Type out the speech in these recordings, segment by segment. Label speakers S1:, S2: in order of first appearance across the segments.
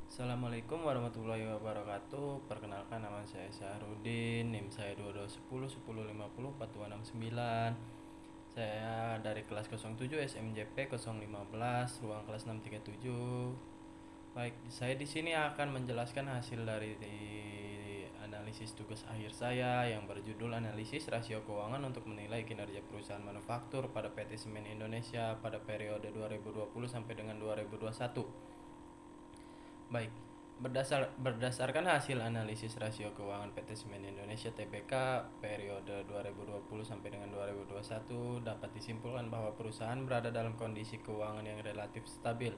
S1: Assalamualaikum warahmatullahi wabarakatuh. Perkenalkan, nama saya Syahrudin, NIM saya 2210 1050 4269. Saya dari kelas 07 SMJP 015, ruang kelas 637. Baik, saya di sini akan menjelaskan hasil dari analisis tugas akhir saya yang berjudul Analisis Rasio Keuangan untuk menilai kinerja perusahaan manufaktur pada PT Semen Indonesia pada periode 2020 sampai dengan 2021. Baik, berdasarkan hasil analisis rasio keuangan PT Semen Indonesia Tbk periode 2020 sampai dengan 2021 dapat disimpulkan bahwa perusahaan berada dalam kondisi keuangan yang relatif stabil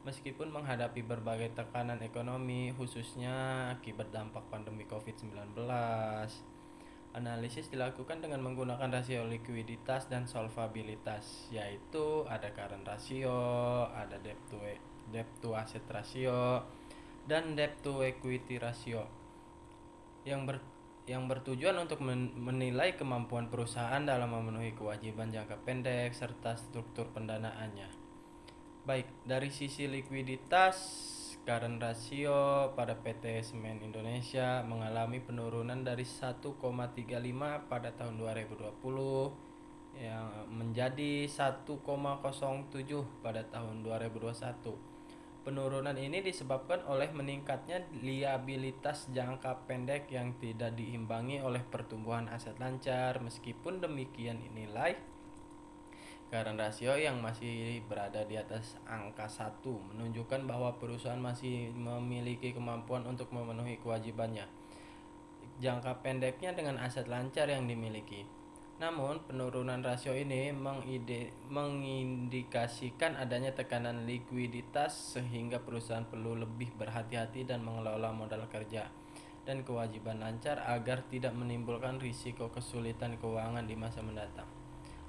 S1: meskipun menghadapi berbagai tekanan ekonomi khususnya akibat dampak pandemi Covid-19. Analisis dilakukan dengan menggunakan rasio likuiditas dan solvabilitas, yaitu ada current ratio, ada debt to asset ratio, dan debt to equity ratio yang bertujuan untuk menilai kemampuan perusahaan dalam memenuhi kewajiban jangka pendek serta struktur pendanaannya. Baik, dari sisi likuiditas, current ratio pada PT Semen Indonesia mengalami penurunan dari 1,35 pada tahun 2020 yang menjadi 1,07 pada tahun 2021. Penurunan ini disebabkan oleh meningkatnya liabilitas jangka pendek yang tidak diimbangi oleh pertumbuhan aset lancar. Meskipun demikian, nilai current ratio yang masih berada di atas angka 1 menunjukkan bahwa perusahaan masih memiliki kemampuan untuk memenuhi kewajibannya jangka pendeknya dengan aset lancar yang dimiliki. Namun, penurunan rasio ini mengindikasikan adanya tekanan likuiditas sehingga perusahaan perlu lebih berhati-hati dan mengelola modal kerja dan kewajiban lancar agar tidak menimbulkan risiko kesulitan keuangan di masa mendatang.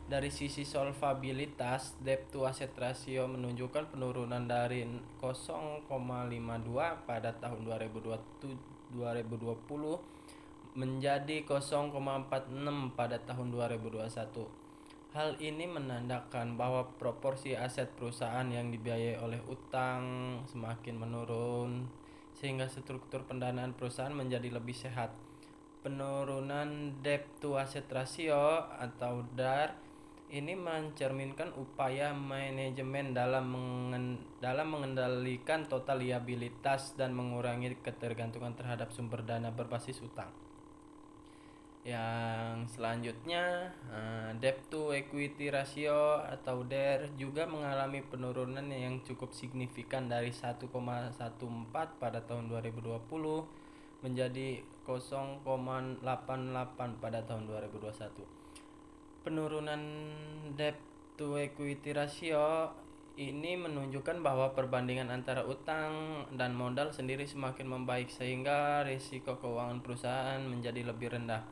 S1: Dari sisi solvabilitas, debt to asset ratio menunjukkan penurunan dari 0,52 pada tahun 2020 menjadi 0,46 pada tahun 2021. Hal ini menandakan bahwa proporsi aset perusahaan yang dibiayai oleh utang semakin menurun sehingga struktur pendanaan perusahaan menjadi lebih sehat. Penurunan debt to asset ratio atau DAR ini mencerminkan upaya manajemen dalam mengendalikan total liabilitas dan mengurangi ketergantungan terhadap sumber dana berbasis utang. Yang selanjutnya, debt to equity ratio atau DER juga mengalami penurunan yang cukup signifikan dari 1,14 pada tahun 2020 menjadi 0,88 pada tahun 2021. Penurunan debt to equity ratio ini menunjukkan bahwa perbandingan antara utang dan modal sendiri semakin membaik sehingga risiko keuangan perusahaan menjadi lebih rendah.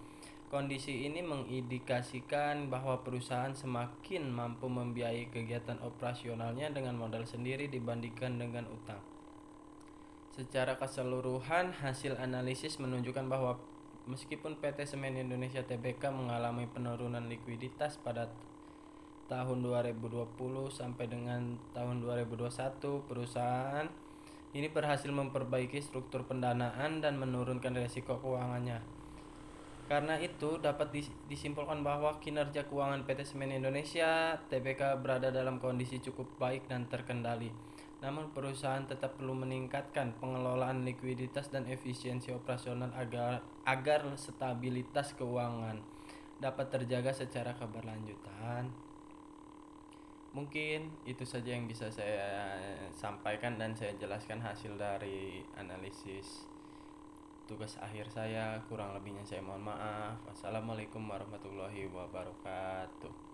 S1: Kondisi ini mengindikasikan bahwa perusahaan semakin mampu membiayai kegiatan operasionalnya dengan modal sendiri dibandingkan dengan utang. Secara keseluruhan, hasil analisis menunjukkan bahwa meskipun PT Semen Indonesia Tbk mengalami penurunan likuiditas pada tahun 2020 sampai dengan tahun 2021, perusahaan ini berhasil memperbaiki struktur pendanaan dan menurunkan risiko keuangannya. Karena itu, dapat disimpulkan bahwa kinerja keuangan PT Semen Indonesia Tbk berada dalam kondisi cukup baik dan terkendali. Namun, perusahaan tetap perlu meningkatkan pengelolaan likuiditas dan efisiensi operasional agar stabilitas keuangan dapat terjaga secara keberlanjutan. Mungkin itu saja yang bisa saya sampaikan dan saya jelaskan hasil dari analisis tugas akhir saya. Kurang lebihnya saya mohon maaf. Wassalamualaikum warahmatullahi wabarakatuh.